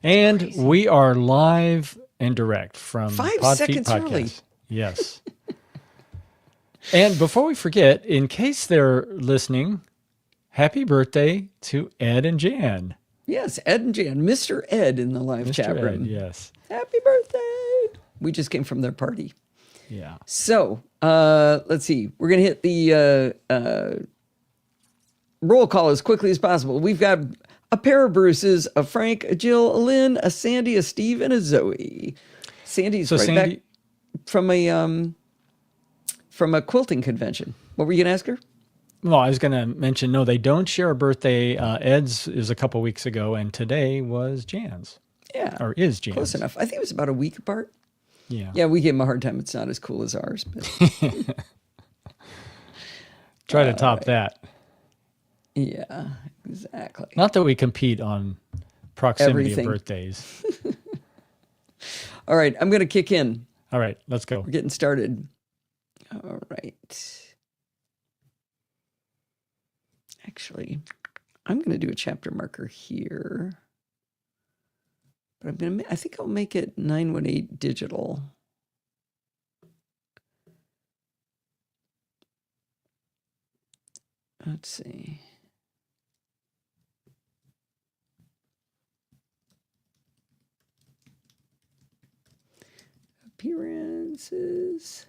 And crazy. we are live and direct from 5 Podfeet seconds Podcast. early. Yes. And before we forget, in case they're listening, happy birthday to Ed and Jan. Yes, Ed and Jan. Mr. Ed in the live chat Mr. room. Ed, yes. Happy birthday. We just came from their party. Yeah. So, let's see. We're going to hit the roll call as quickly as possible. We've got a pair of Bruces, a Frank, a Jill, a Lynn, a Sandy, a Steve, and a Zoe. Sandy's back from a quilting convention. What were you going to ask her? Well, I was going to mention, no, they don't share a birthday. Ed's is a couple weeks ago, and today was Jan's. Yeah. Or is Jan's. Close enough. I think it was about a week apart. Yeah. Yeah, we gave him a hard time. It's not as cool as ours. But try to top that. Yeah, exactly. Not that we compete on proximity of birthdays. All right, I'm going to kick in. All right, let's go. We're getting started. All right. Actually, I'm going to do a chapter marker here. But I think I'll make it 918 digital. Let's see. Appearances.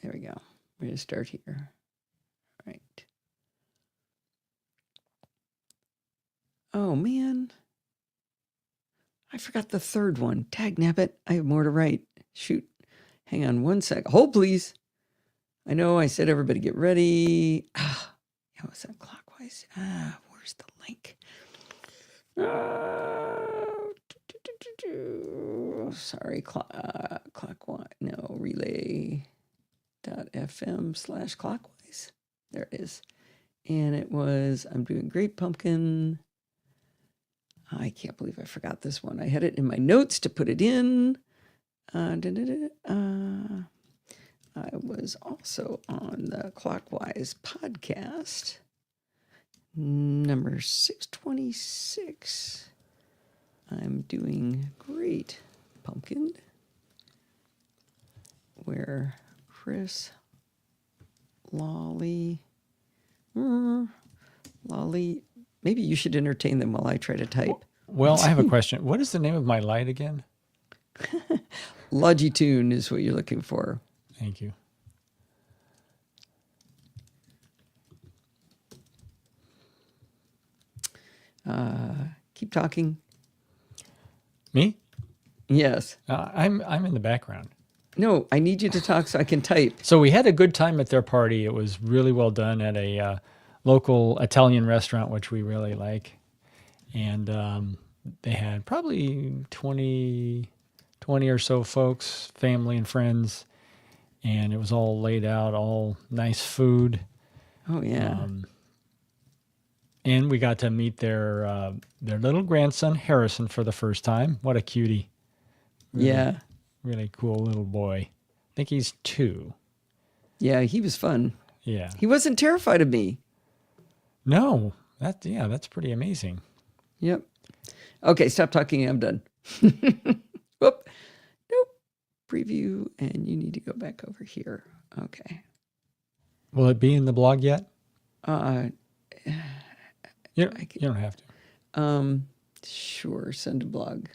There we go. We're going to start here. All right. Oh, man. I forgot the third one. Tag nabbit. I have more to write. Shoot. Hang on one sec. Hold, please. I know I said everybody get ready. How was that clockwise? Where's the link? Sorry. Clockwise. No, relay.fm/clockwise. There it is. And it was, I'm doing Great Pumpkin. I can't believe I forgot this one. I had it in my notes to put it in. I was also on the Clockwise podcast, number 626. I'm doing Great Pumpkin, where Chris, Lolly, maybe you should entertain them while I try to type. Well, I have a question. What is the name of my light again? Logitune is what you're looking for. Thank you. Keep talking. Me? Yes. I'm in the background. No, I need you to talk so I can type. So we had a good time at their party. It was really well done at a local Italian restaurant, which we really like. And they had probably 20 or so folks, family and friends. And it was all laid out, all nice food. Oh, yeah. And we got to meet their little grandson, Harrison, for the first time. What a cutie. Really, yeah. Really cool little boy. I think he's 2. Yeah, he was fun. Yeah. He wasn't terrified of me. No. That's pretty amazing. Yep. Okay, stop talking. I'm done. Whoop. Nope. Preview, and you need to go back over here. Okay. Will it be in the blog yet? You don't have to. Sure. Send to blog.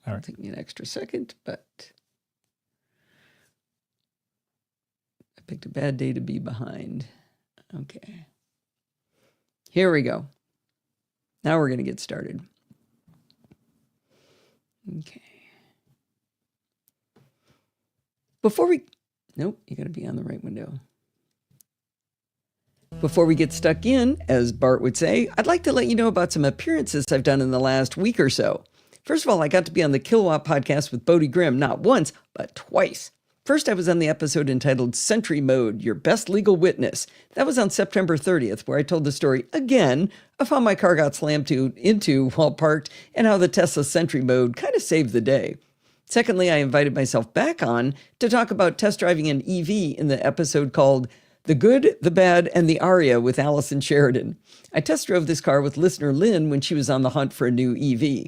All right. It'll take me an extra second, but I picked a bad day to be behind. Okay. Here we go. Now we're going to get started. Okay. Nope, you got to be on the right window. Before we get stuck in, as Bart would say, I'd like to let you know about some appearances I've done in the last week or so. First of all, I got to be on the Kilowatt podcast with Bodie Grimm, not once, but twice. First, I was on the episode entitled Sentry Mode, Your Best Legal Witness. That was on September 30th, where I told the story again of how my car got slammed into while parked and how the Tesla Sentry Mode kind of saved the day. Secondly, I invited myself back on to talk about test driving an EV in the episode called The Good, the Bad, and the Aria with Allison Sheridan. I test drove this car with listener Lynn when she was on the hunt for a new EV.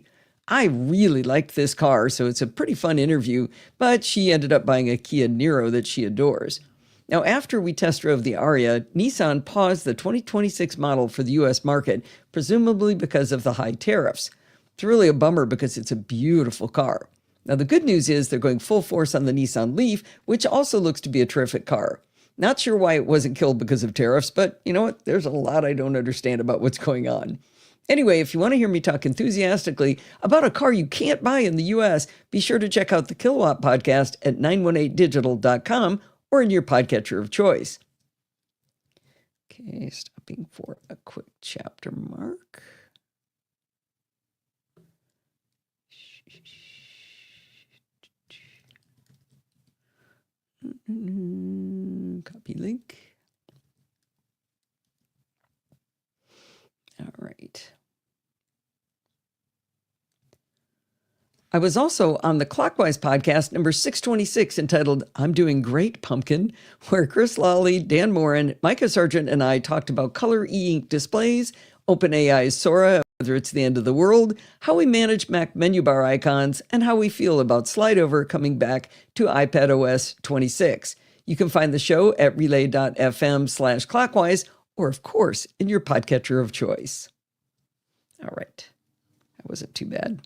I really liked this car, so it's a pretty fun interview, but she ended up buying a Kia Niro that she adores. Now, after we test drove the Aria, Nissan paused the 2026 model for the U.S. market, presumably because of the high tariffs. It's really a bummer because it's a beautiful car. Now, the good news is they're going full force on the Nissan Leaf, which also looks to be a terrific car. Not sure why it wasn't killed because of tariffs, but you know what? There's a lot I don't understand about what's going on. Anyway, if you want to hear me talk enthusiastically about a car you can't buy in the U.S., be sure to check out the Kilowatt podcast at 918digital.com or in your podcatcher of choice. Okay, stopping for a quick chapter mark. Copy link. All right. I was also on the Clockwise podcast number 626 entitled I'm Doing Great, Pumpkin, where Chris Lawley, Dan Morin, Micah Sargent, and I talked about color e-ink displays, OpenAI's Sora, whether it's the end of the world, how we manage Mac menu bar icons, and how we feel about SlideOver coming back to iPadOS 26. You can find the show at relay.fm/clockwise, or of course, in your podcatcher of choice. All right. That wasn't too bad.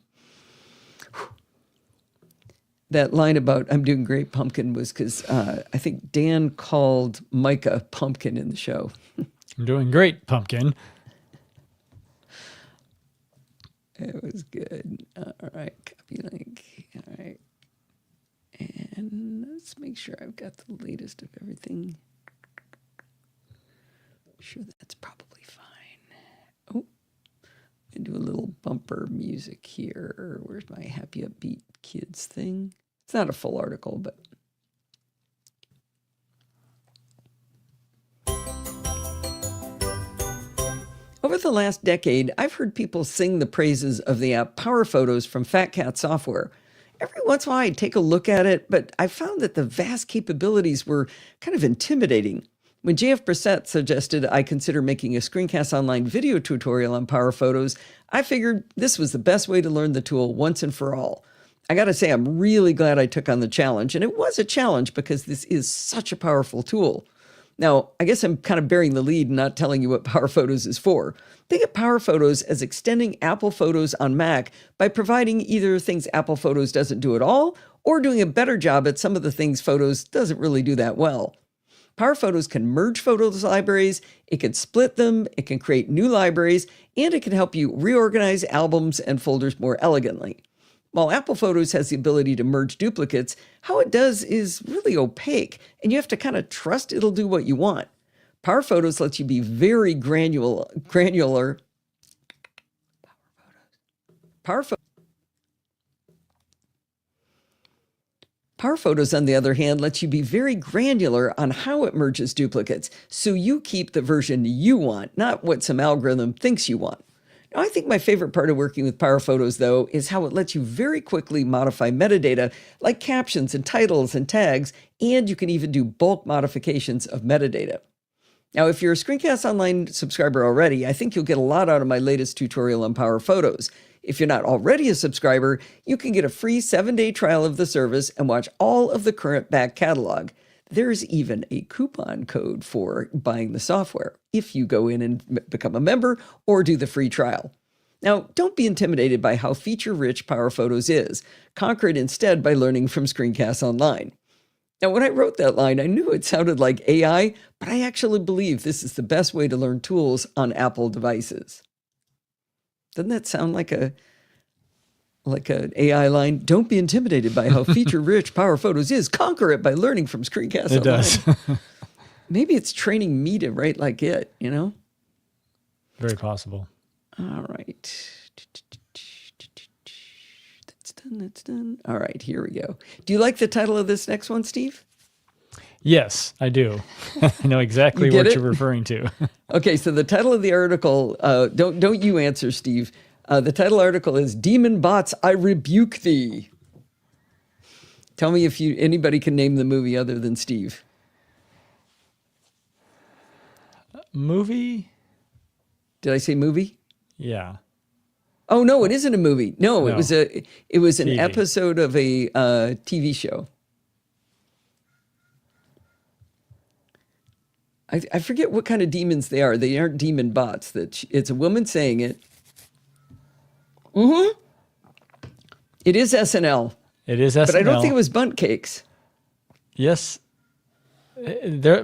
That line about I'm doing great, Pumpkin, was because I think Dan called Micah Pumpkin in the show. I'm doing great, Pumpkin. It was good. All right, copy link. All right. And let's make sure I've got the latest of everything. I'm sure that's probably fine. Oh, I'm going to do a little bumper music here. Where's my happy upbeat kids thing? It's not a full article, but... Over the last decade, I've heard people sing the praises of the app Power Photos from Fat Cat Software. Every once in a while, I'd take a look at it, but I found that the vast capabilities were kind of intimidating. When JF Brissett suggested I consider making a Screencast Online video tutorial on Power Photos, I figured this was the best way to learn the tool once and for all. I got to say, I'm really glad I took on the challenge, and it was a challenge because this is such a powerful tool. Now, I guess I'm kind of bearing the lead and not telling you what Power Photos is for. Think of Power Photos as extending Apple Photos on Mac by providing either things Apple Photos doesn't do at all or doing a better job at some of the things Photos doesn't really do that well. Power Photos can merge photos libraries, it can split them, it can create new libraries, and it can help you reorganize albums and folders more elegantly. While Apple Photos has the ability to merge duplicates, how it does is really opaque, and you have to kind of trust it'll do what you want. Power Photos lets you be very granular. Power Photos, on the other hand, lets you be very granular on how it merges duplicates, so you keep the version you want, not what some algorithm thinks you want. Now, I think my favorite part of working with Power Photos, though, is how it lets you very quickly modify metadata like captions and titles and tags, and you can even do bulk modifications of metadata. Now, if you're a Screencast Online subscriber already, I think you'll get a lot out of my latest tutorial on Power Photos. If you're not already a subscriber, you can get a free 7-day trial of the service and watch all of the current back catalog. There's even a coupon code for buying the software if you go in and become a member or do the free trial. Now, don't be intimidated by how feature-rich Power Photos is. Conquer it instead by learning from Screencast Online. Now, when I wrote that line, I knew it sounded like AI, but I actually believe this is the best way to learn tools on Apple devices. Doesn't that sound like an AI line? Don't be intimidated by how feature-rich Power Photos is. Conquer it by learning from Screencast Online. It does. Maybe it's training me to write like it, you know? Very possible. All right. That's done. All right, here we go. Do you like the title of this next one, Steve? Yes, I do. I know exactly what you're referring to. Okay, so the title of the article, don't you answer, Steve. The title article is Demon Bots, I Rebuke Thee. Tell me if anybody can name the movie other than Steve. movie. Did I say movie? Yeah. Oh no, it isn't a movie. No, No. it was an TV. episode of a TV show. I forget what kind of demons they are. They aren't demon bots. It's a woman saying it. Mm-hmm. It is SNL. It is SNL. But I don't think it was Bunt Cakes. Yes.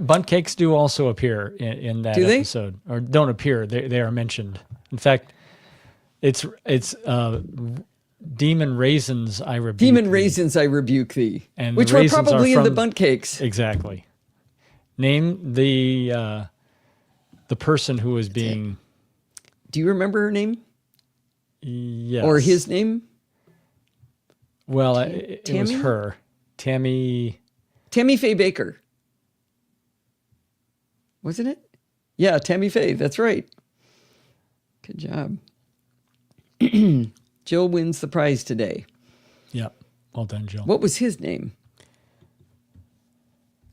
Bunt cakes do also appear in that episode, or don't appear. They are mentioned. In fact, it's demon raisins I rebuke Demon thee. raisins I rebuke thee, And which the were raisins probably are in the from- Bunt Cakes. Exactly. Name the person who was being. Do you remember her name Yes. or his name? Well, it was Tammy? her, Tammy. Tammy Faye Baker. Wasn't it? Yeah, Tammy Faye. That's right. Good job. Jill wins the prize today. Yep. Well done, Jill. What was his name?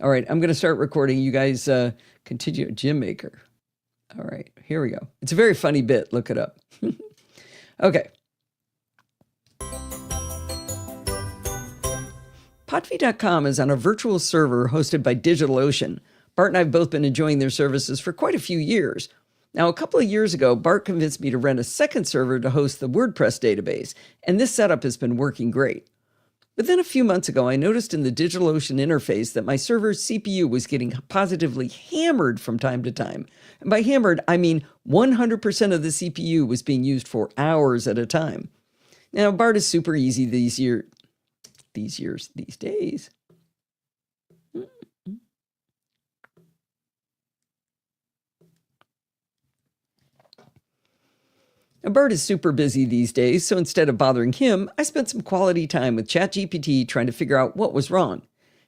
All right, I'm going to start recording. You guys continue. Jim Maker. All right, here we go. It's a very funny bit. Look it up. Okay. Podfeed.com is on a virtual server hosted by DigitalOcean. Bart and I have both been enjoying their services for quite a few years. Now, a couple of years ago, Bart convinced me to rent a second server to host the WordPress database, and this setup has been working great. But then a few months ago, I noticed in the DigitalOcean interface that my server's CPU was getting positively hammered from time to time. And by hammered, I mean 100% of the CPU was being used for hours at a time. Now, Bart is super easy these days. Now, Bart is super busy these days, so instead of bothering him, I spent some quality time with ChatGPT trying to figure out what was wrong.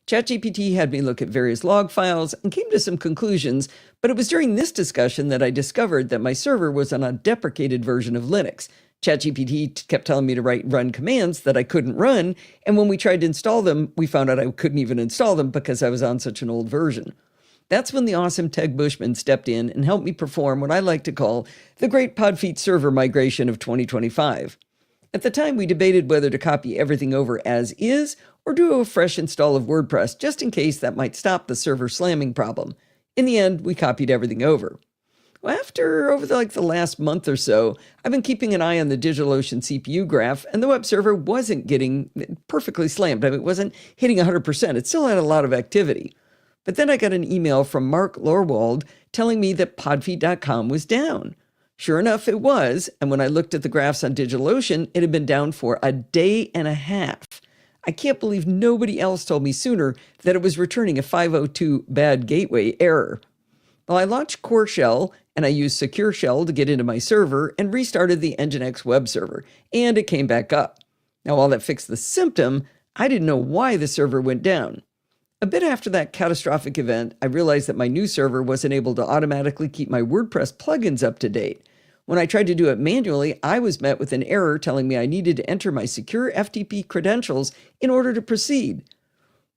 ChatGPT had me look at various log files and came to some conclusions, but it was during this discussion that I discovered that my server was on a deprecated version of Linux. ChatGPT kept telling me to run commands that I couldn't run, and when we tried to install them, we found out I couldn't even install them because I was on such an old version. That's when the awesome Teg Bushman stepped in and helped me perform what I like to call the Great Podfeet server migration of 2025. At the time, we debated whether to copy everything over as is or do a fresh install of WordPress, just in case that might stop the server slamming problem. In the end, we copied everything over. Well, over the last month or so, I've been keeping an eye on the DigitalOcean CPU graph, and the web server wasn't getting perfectly slammed. I mean, it wasn't hitting 100%. It still had a lot of activity. But then I got an email from Mark Lorwald telling me that podfeed.com was down. Sure enough, it was, and when I looked at the graphs on DigitalOcean, it had been down for a day and a half. I can't believe nobody else told me sooner that it was returning a 502 bad gateway error. Well, I launched Core Shell, and I used Secure Shell to get into my server and restarted the Nginx web server, and it came back up. Now, while that fixed the symptom, I didn't know why the server went down. A bit after that catastrophic event, I realized that my new server wasn't able to automatically keep my WordPress plugins up to date. When I tried to do it manually, I was met with an error telling me I needed to enter my secure FTP credentials in order to proceed.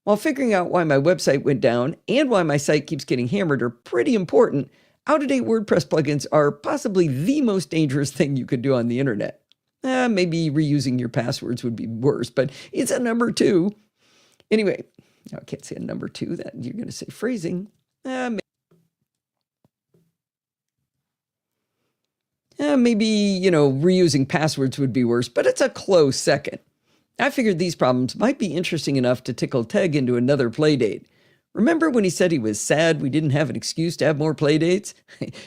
While figuring out why my website went down and why my site keeps getting hammered are pretty important, out-of-date WordPress plugins are possibly the most dangerous thing you could do on the internet. Maybe reusing your passwords would be worse, but it's a number two. Anyway, I can't say a number two. That you're going to say phrasing. Maybe, reusing passwords would be worse, but it's a close second. I figured these problems might be interesting enough to tickle Teg into another playdate. Remember when he said he was sad we didn't have an excuse to have more playdates?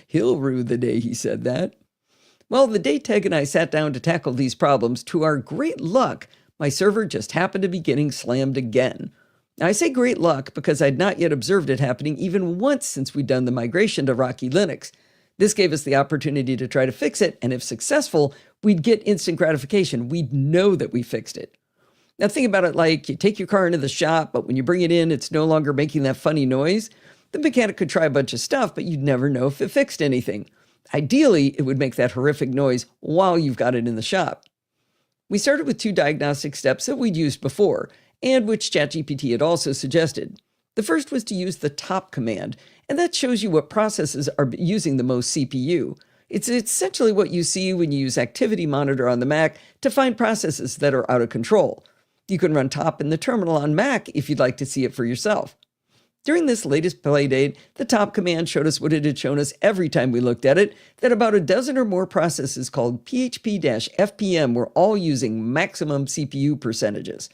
He'll rue the day he said that. Well, the day Teg and I sat down to tackle these problems, to our great luck, my server just happened to be getting slammed again. Now, I say great luck because I'd not yet observed it happening even once since we'd done the migration to Rocky Linux. This gave us the opportunity to try to fix it, and if successful, we'd get instant gratification. We'd know that we fixed it. Now, think about it like you take your car into the shop, but when you bring it in, it's no longer making that funny noise. The mechanic could try a bunch of stuff, but you'd never know if it fixed anything. Ideally, it would make that horrific noise while you've got it in the shop. We started with 2 diagnostic steps that we'd used before, and which ChatGPT had also suggested. The first was to use the top command, and that shows you what processes are using the most CPU. It's essentially what you see when you use Activity Monitor on the Mac to find processes that are out of control. You can run top in the terminal on Mac if you'd like to see it for yourself. During this latest playdate, the top command showed us what it had shown us every time we looked at it, that about a dozen or more processes called PHP-FPM were all using maximum CPU percentages.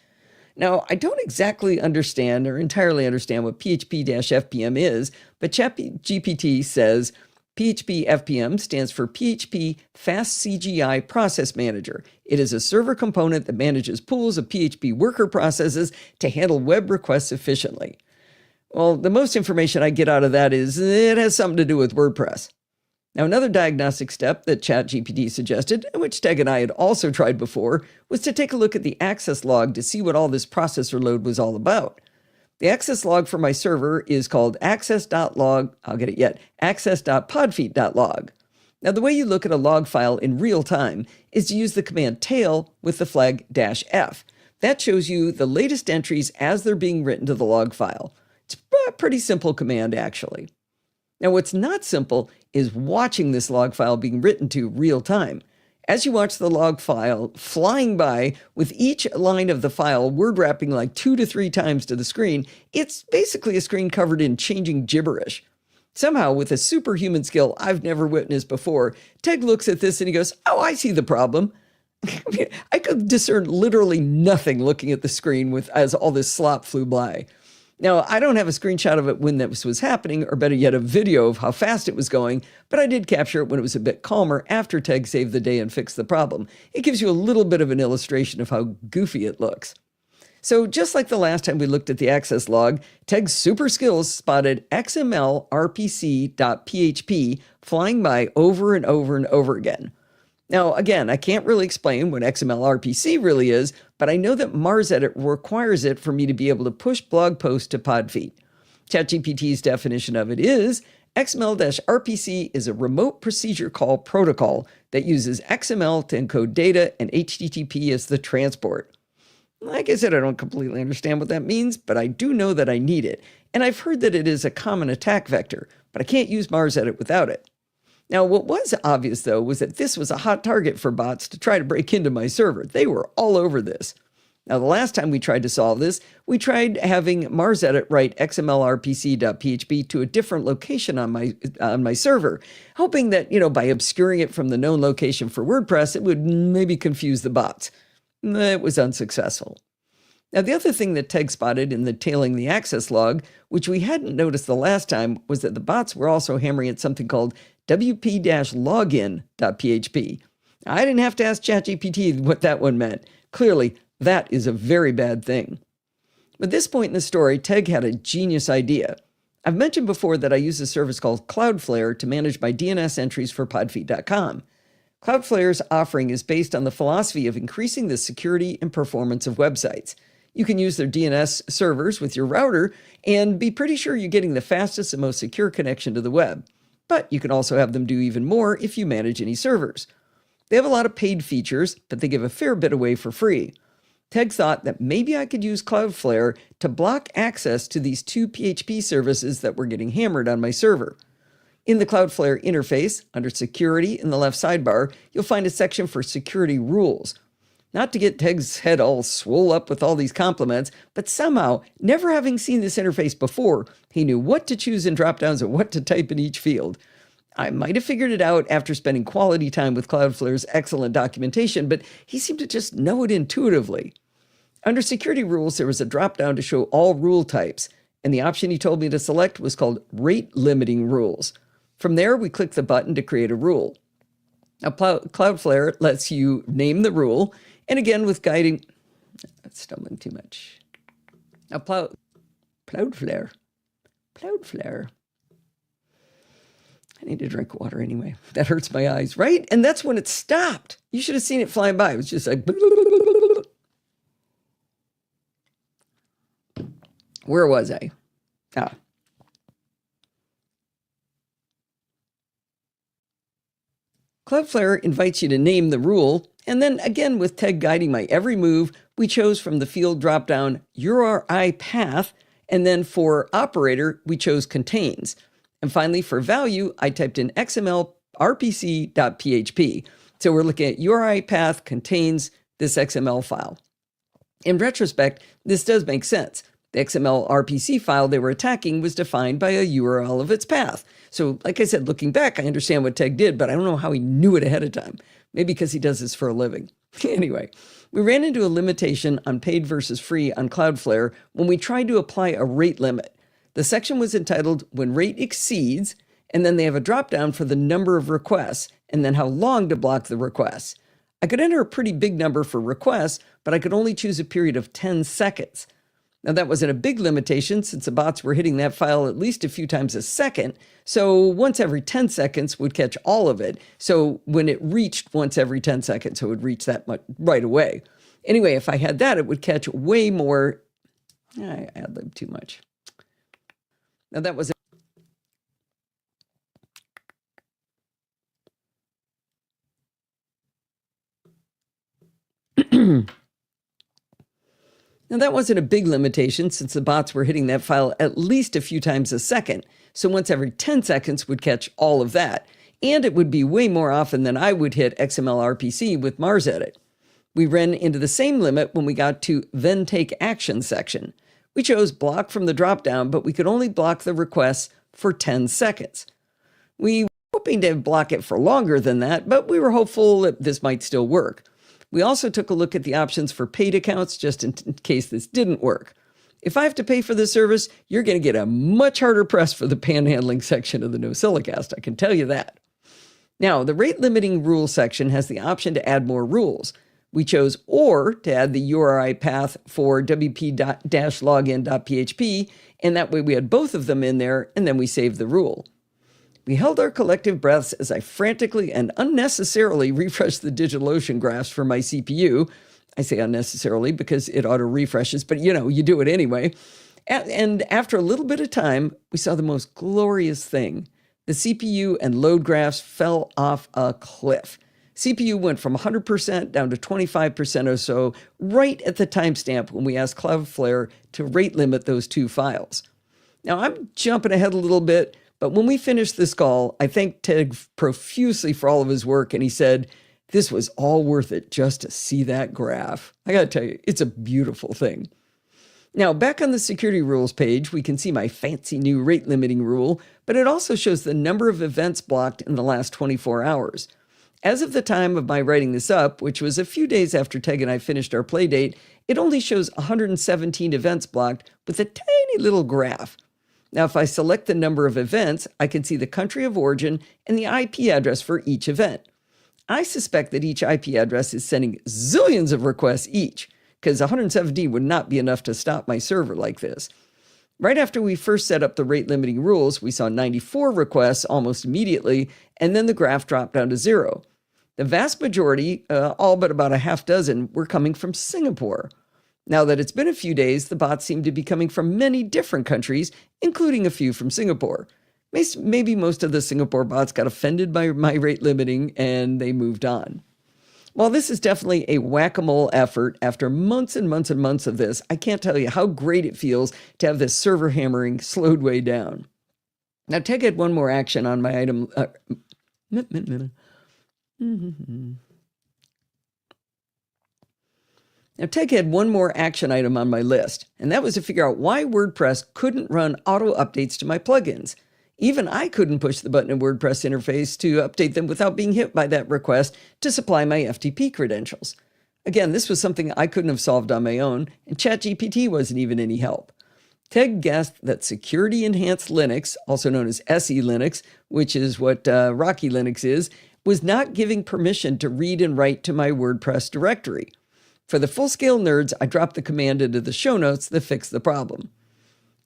Now, I don't exactly understand or entirely understand what PHP-FPM is, but ChatGPT says PHP-FPM stands for PHP Fast CGI Process Manager. It is a server component that manages pools of PHP worker processes to handle web requests efficiently. Well, the most information I get out of that is it has something to do with WordPress. Now, another diagnostic step that ChatGPT suggested, and which Teg and I had also tried before, was to take a look at the access log to see what all this processor load was all about. The access log for my server is called access.log, access.podfeet.log. Now, the way you look at a log file in real time is to use the command tail with the flag -f. That shows you the latest entries as they're being written to the log file. It's a pretty simple command, actually. Now, what's not simple is watching this log file being written to real time. As you watch the log file flying by with each line of the file word wrapping like 2 to 3 times to the screen, it's basically a screen covered in changing gibberish. Somehow, with a superhuman skill I've never witnessed before, Teg looks at this and he goes, "Oh, I see the problem." I could discern literally nothing looking at the screen as all this slop flew by. Now, I don't have a screenshot of it when this was happening, or better yet, a video of how fast it was going, but I did capture it when it was a bit calmer after Teg saved the day and fixed the problem. It gives you a little bit of an illustration of how goofy it looks. So just like the last time we looked at the access log, Teg's super skills spotted XML-RPC.php flying by over and over and over again. Now, again, I can't really explain what XML-RPC really is, but I know that MarsEdit requires it for me to be able to push blog posts to Podfeet. ChatGPT's definition of it is XML-RPC is a remote procedure call protocol that uses XML to encode data and HTTP as the transport. Like I said, I don't completely understand what that means, but I do know that I need it. And I've heard that it is a common attack vector, but I can't use MarsEdit without it. Now, what was obvious, though, was that this was a hot target for bots to try to break into my server. They were all over this. Now, the last time we tried to solve this, we tried having MarsEdit write XML-RPC.php to a different location on my server, hoping that, by obscuring it from the known location for WordPress, it would maybe confuse the bots. It was unsuccessful. Now, the other thing that Teg spotted in the tailing the access log, which we hadn't noticed the last time, was that the bots were also hammering at something called wp-login.php. I didn't have to ask ChatGPT what that one meant. Clearly, that is a very bad thing. At this point in the story, Teg had a genius idea. I've mentioned before that I use a service called Cloudflare to manage my DNS entries for podfeet.com. Cloudflare's offering is based on the philosophy of increasing the security and performance of websites. You can use their DNS servers with your router and be pretty sure you're getting the fastest and most secure connection to the web. But you can also have them do even more if you manage any servers. They have a lot of paid features, but they give a fair bit away for free. Teg thought that maybe I could use Cloudflare to block access to these 2 PHP services that were getting hammered on my server. In the Cloudflare interface, under Security in the left sidebar, you'll find a section for security rules. Not to get Teg's head all swole up with all these compliments, but somehow, never having seen this interface before, he knew what to choose in dropdowns and what to type in each field. I might have figured it out after spending quality time with Cloudflare's excellent documentation, but he seemed to just know it intuitively. Under security rules, there was a dropdown to show all rule types, and the option he told me to select was called rate limiting rules. From there, we click the button to create a rule. Now, Cloudflare lets you name the rule, and again, with guiding, that's stumbling too much. Now, Cloudflare. I need to drink water anyway. That hurts my eyes, right? And that's when it stopped. You should have seen it flying by. It was just like, where was I? Cloudflare invites you to name the rule, and then again with Teg guiding my every move, we chose from the field dropdown URI path, and then for operator, we chose contains. And finally, for value, I typed in XML rpc.php. So we're looking at URI path contains this XML file. In retrospect, this does make sense. The XML RPC file they were attacking was defined by a URL of its path. So like I said, looking back, I understand what Teg did, but I don't know how he knew it ahead of time. Maybe because he does this for a living. Anyway, we ran into a limitation on paid versus free on Cloudflare when we tried to apply a rate limit. The section was entitled When Rate Exceeds, and then they have a drop-down for the number of requests, and then how long to block the requests. I could enter a pretty big number for requests, but I could only choose a period of 10 seconds. Now, that wasn't a big limitation since the bots were hitting that file at least a few times a second. So once every 10 seconds would catch all of it. So when it reached once every 10 seconds, it would reach that much right away. Anyway, if I had that, it would catch way more. I ad-libbed too much. Now, that was Now, that wasn't a big limitation since the bots were hitting that file at least a few times a second. So once every 10 seconds would catch all of that. And it would be way more often than I would hit XML RPC with Mars Edit. We ran into the same limit when we got to Then Take Action section. We chose block from the dropdown, but we could only block the requests for 10 seconds. We were hoping to block it for longer than that, but we were hopeful that this might still work. We also took a look at the options for paid accounts just in case this didn't work. If I have to pay for this service, you're going to get a much harder press for the panhandling section of the NosillaCast, I can tell you that. Now, the rate limiting rule section has the option to add more rules. We chose OR to add the URI path for wp-login.php, and that way we had both of them in there, and then we saved the rule. We held our collective breaths as I frantically and unnecessarily refreshed the DigitalOcean graphs for my CPU. I say unnecessarily because it auto-refreshes, but you do it anyway. And after a little bit of time, we saw the most glorious thing. The CPU and load graphs fell off a cliff. CPU went from 100% down to 25% or so, right at the timestamp when we asked Cloudflare to rate limit those two files. Now, I'm jumping ahead a little bit, but when we finished this call, I thanked Ted profusely for all of his work, and he said, this was all worth it just to see that graph. I gotta tell you, it's a beautiful thing. Now, back on the security rules page, we can see my fancy new rate limiting rule, but it also shows the number of events blocked in the last 24 hours. As of the time of my writing this up, which was a few days after Teg and I finished our play date, it only shows 117 events blocked with a tiny little graph. Now, if I select the number of events, I can see the country of origin and the IP address for each event. I suspect that each IP address is sending zillions of requests each, because 117 would not be enough to stop my server like this. Right after we first set up the rate limiting rules, we saw 94 requests almost immediately, and then the graph dropped down to 0. The vast majority, all but about a half dozen, were coming from Singapore. Now that it's been a few days, the bots seem to be coming from many different countries, including a few from Singapore. Maybe most of the Singapore bots got offended by my rate limiting and they moved on. While this is definitely a whack-a-mole effort, after months and months and months of this, I can't tell you how great it feels to have this server hammering slowed way down. Now, Teg had one more action on my item. Now, Teg had one more action item on my list, and that was to figure out why WordPress couldn't run auto updates to my plugins. Even I couldn't push the button in WordPress interface to update them without being hit by that request to supply my FTP credentials. Again, this was something I couldn't have solved on my own, and ChatGPT wasn't even any help. Teg guessed that Security Enhanced Linux, also known as SE Linux, which is what Rocky Linux is, was not giving permission to read and write to my WordPress directory. For the full-scale nerds, I dropped the command into the show notes that fixed the problem.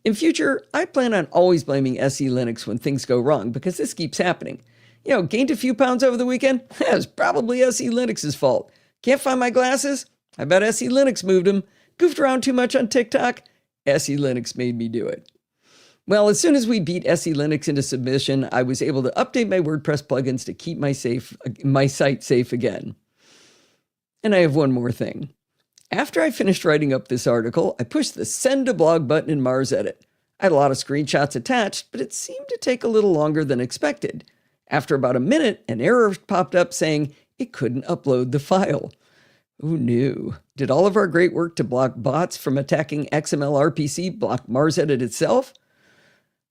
In future, I plan on always blaming SE Linux when things go wrong, because this keeps happening. Gained a few pounds over the weekend? That's probably SE Linux's fault. Can't find my glasses? I bet SE Linux moved them. Goofed around too much on TikTok? SE Linux made me do it. Well, as soon as we beat SE Linux into submission, I was able to update my WordPress plugins to keep my site safe again. And I have one more thing. After I finished writing up this article, I pushed the Send to Blog button in Mars Edit. I had a lot of screenshots attached, but it seemed to take a little longer than expected. After about a minute, an error popped up saying it couldn't upload the file. Who knew? Did all of our great work to block bots from attacking XML RPC block MarsEdit itself?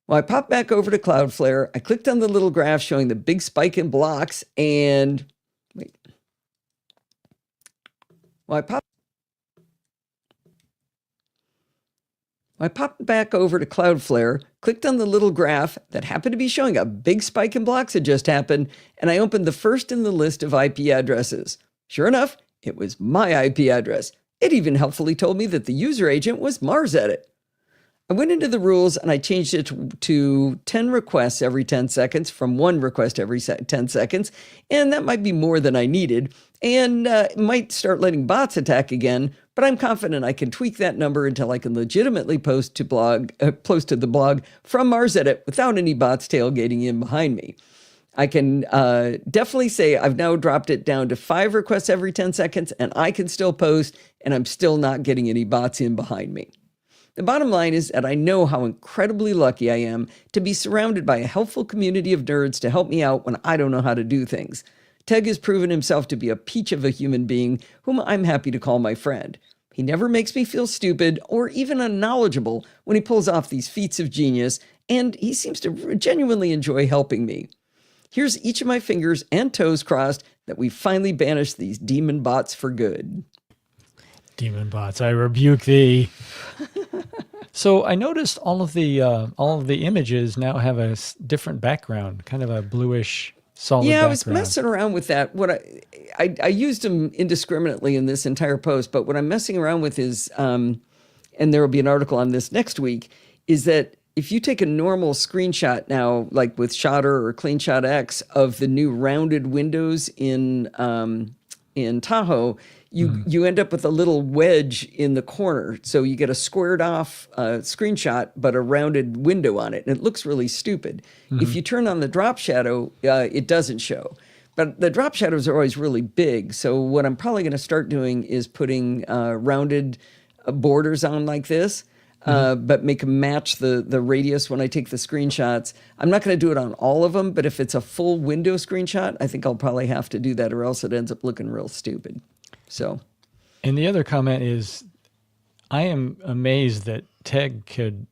Well, I popped back over to Cloudflare. I clicked on the little graph showing the big spike in blocks and... Wait. Well, I popped back over to Cloudflare, clicked on the little graph that happened to be showing a big spike in blocks had just happened, and I opened the first in the list of IP addresses. Sure enough, it was my IP address. It even helpfully told me that the user agent was MarsEdit. I went into the rules and I changed it to 10 requests every 10 seconds from 1 request every 10 seconds. And that might be more than I needed and might start letting bots attack again. But I'm confident I can tweak that number until I can legitimately post to the blog from MarsEdit without any bots tailgating in behind me. I can definitely say I've now dropped it down to 5 requests every 10 seconds and I can still post and I'm still not getting any bots in behind me. The bottom line is that I know how incredibly lucky I am to be surrounded by a helpful community of nerds to help me out when I don't know how to do things. Teg has proven himself to be a peach of a human being whom I'm happy to call my friend. He never makes me feel stupid or even unknowledgeable when he pulls off these feats of genius, and he seems to genuinely enjoy helping me. Here's each of my fingers and toes crossed that we finally banished these demon bots for good. Demon bots, I rebuke thee. So I noticed all of the images now have a different background, kind of a bluish solid background. I was messing around with that. What I used them indiscriminately in this entire post, but what I'm messing around with is, and there will be an article on this next week, is that if you take a normal screenshot now, like with Shotter or CleanShot X of the new rounded windows in Tahoe, you end up with a little wedge in the corner. So you get a squared off screenshot, but a rounded window on it. And it looks really stupid. If you turn on the drop shadow, it doesn't show. But the drop shadows are always really big. So what I'm probably going to start doing is putting rounded borders on like this. But make them match the radius when I take the screenshots. I'm not going to do it on all of them, but if it's a full window screenshot, I think I'll probably have to do that or else it ends up looking real stupid. So, and the other comment is, I am amazed that Teg could,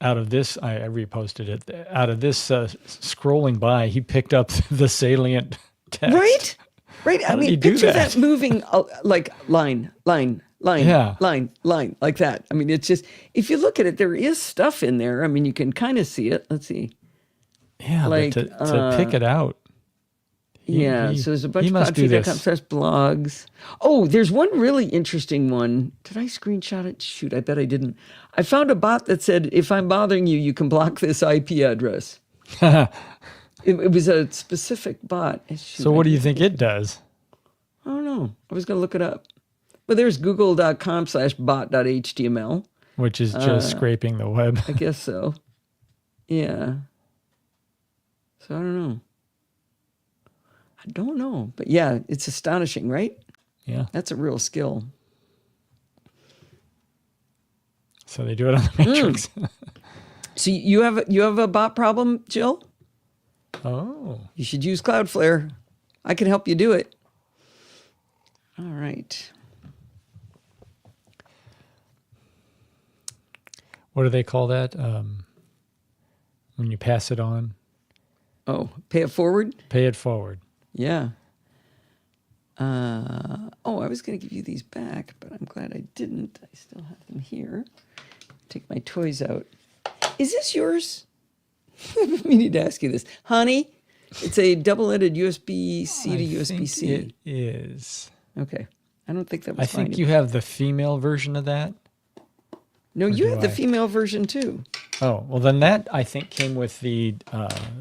out of this, I reposted it, out of this scrolling by, he picked up the salient text. Right. I mean, picture that moving like line, like that. I mean, it's just, if you look at it, there is stuff in there. I mean, you can kind of see it. Let's see. Yeah, like, but to pick it out. So there's a bunch of podfeed.com/blogs. Oh, there's one really interesting one. Did I screenshot it? Shoot, I bet I didn't. I found a bot that said, if I'm bothering you, you can block this IP address. It was a specific bot. Shoot, so what do you think it does? I don't know. I was going to look it up. But there's google.com/bot.html. Which is just scraping the web. I guess so. Yeah. So I don't know. But yeah, it's astonishing, right? Yeah. That's a real skill. So they do it on the Matrix. So you have a bot problem, Jill? Oh. You should use Cloudflare. I can help you do it. All right. What do they call that? When you pass it on? Oh, pay it forward? Pay it forward. Yeah. I was going to give you these back, but I'm glad I didn't. I still have them here. Take my toys out. Is this yours? We need to ask you this. Honey, it's a double-ended USB-C to USB-C. It is. Okay. I don't think that was fine. I think you have the female version of that. No, you have the female version too. Oh, well then that I think came with the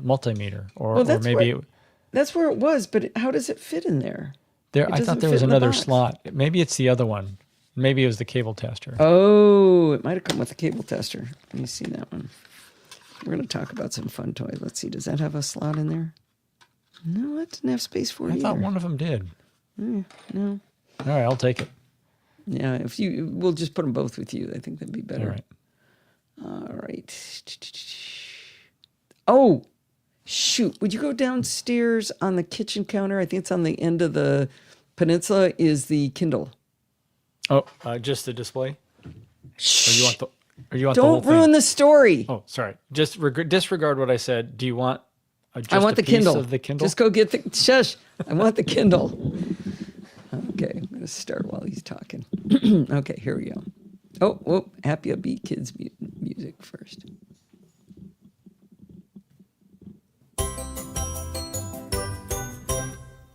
multimeter or maybe that's where it was, but how does it fit in there? I thought there was another slot. Maybe it's the other one. Maybe it was the cable tester. Oh, it might have come with the cable tester. Let me see that one. We're going to talk about some fun toys. Let's see. Does that have a slot in there? No, that didn't have space for it I thought one of them did. No. All right, I'll take it. Yeah, we'll just put them both with you. I think that'd be better. All right. All right. Oh, shoot. Would you go downstairs on the kitchen counter? I think it's on the end of the peninsula is the Kindle. Oh, just the display? Shh. Or you want the whole Don't ruin thing? the story. Oh, sorry. Just disregard what I said. Do you want I want a the piece Kindle. of the Kindle? Just go get the shush. I want the Kindle. Okay, I'm going to start while he's talking. Okay, here we go. Oh, whoa, happy upbeat kids music first.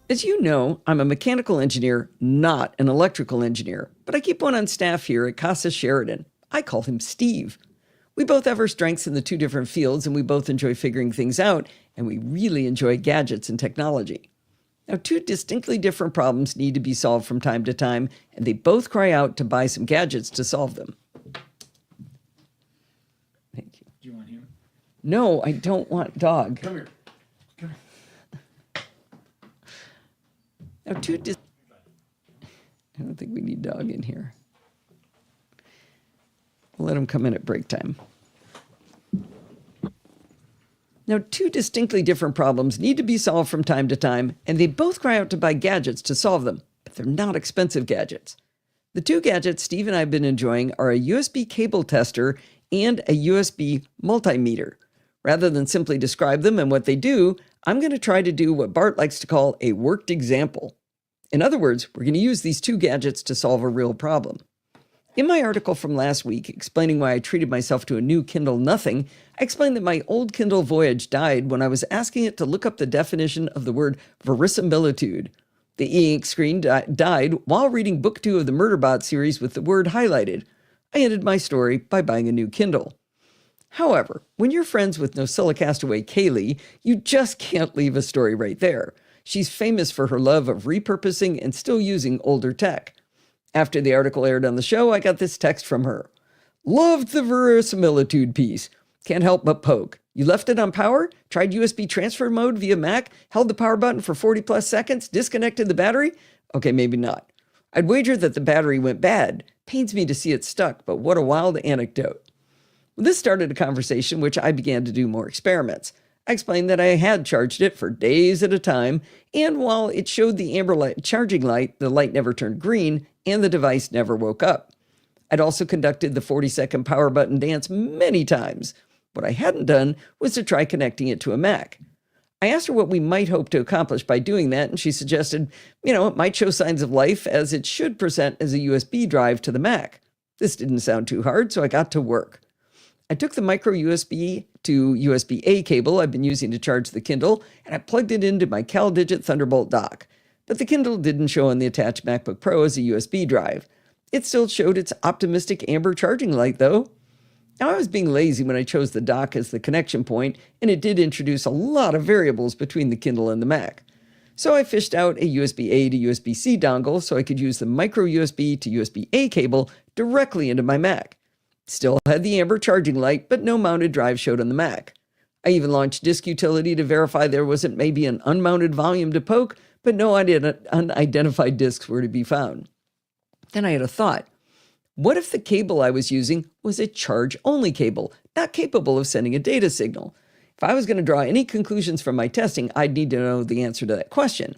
As you know, I'm a mechanical engineer, not an electrical engineer, but I keep one on staff here at Casa Sheridan. I call him Steve. We both have our strengths in the two different fields, and we both enjoy figuring things out, and we really enjoy gadgets and technology. Now, two distinctly different problems need to be solved from time to time, and they both cry out to buy some gadgets to solve them. Thank you. Do you want him? No, I don't want dog. Come here. Now, I don't think we need dog in here. We'll let him come in at break time. Now, two distinctly different problems need to be solved from time to time, and they both cry out to buy gadgets to solve them, but they're not expensive gadgets. The two gadgets Steve and I have been enjoying are a USB cable tester and a USB multimeter. Rather than simply describe them and what they do, I'm going to try to do what Bart likes to call a worked example. In other words, we're going to use these two gadgets to solve a real problem. In my article from last week, explaining why I treated myself to a new Kindle Nothing, I explained that my old Kindle Voyage died when I was asking it to look up the definition of the word verisimilitude. The e-ink screen died while reading book 2 of the Murderbot series with the word highlighted. I ended my story by buying a new Kindle. However, when you're friends with NosillaCastaway Kaylee, you just can't leave a story right there. She's famous for her love of repurposing and still using older tech. After the article aired on the show, I got this text from her. Loved the verisimilitude piece. Can't help but poke. You left it on power, tried USB transfer mode via Mac, held the power button for 40 plus seconds, disconnected the battery? Okay, maybe not. I'd wager that the battery went bad. Pains me to see it stuck, but what a wild anecdote. Well, this started a conversation which I began to do more experiments. I explained that I had charged it for days at a time, and while it showed the amber light charging light, the light never turned green, and the device never woke up. I'd also conducted the 40-second power button dance many times. What I hadn't done was to try connecting it to a Mac. I asked her what we might hope to accomplish by doing that, and she suggested, it might show signs of life as it should present as a USB drive to the Mac. This didn't sound too hard, so I got to work. I took the micro USB to USB-A cable I've been using to charge the Kindle, and I plugged it into my CalDigit Thunderbolt dock. But the Kindle didn't show on the attached MacBook Pro as a USB drive. It still showed its optimistic amber charging light, though. Now, I was being lazy when I chose the dock as the connection point, and it did introduce a lot of variables between the Kindle and the Mac. So I fished out a USB-A to USB-C dongle so I could use the micro USB to USB-A cable directly into my Mac. Still had the amber charging light, but no mounted drive showed on the Mac. I even launched Disk Utility to verify there wasn't maybe an unmounted volume to poke, but no unidentified disks were to be found. Then I had a thought. What if the cable I was using was a charge-only cable, not capable of sending a data signal? If I was going to draw any conclusions from my testing, I'd need to know the answer to that question.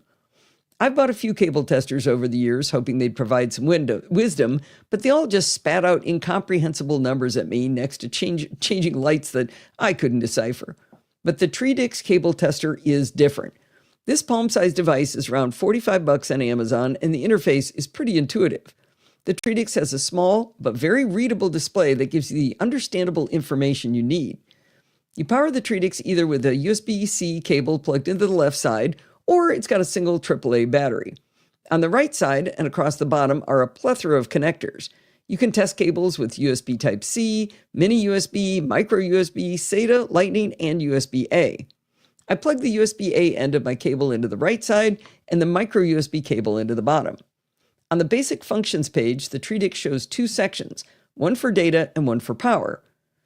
I've bought a few cable testers over the years, hoping they'd provide some wisdom, but they all just spat out incomprehensible numbers at me next to changing lights that I couldn't decipher. But the Tridix cable tester is different. This palm-sized device is around $45 on Amazon, and the interface is pretty intuitive. The Tridix has a small but very readable display that gives you the understandable information you need. You power the Tridix either with a USB-C cable plugged into the left side, or it's got a single AAA battery. On the right side and across the bottom are a plethora of connectors. You can test cables with USB Type-C, Mini USB, Micro USB, SATA, Lightning, and USB-A. I plugged the USB-A end of my cable into the right side and the Micro USB cable into the bottom. On the basic functions page, the Tridix shows two sections, one for data and one for power.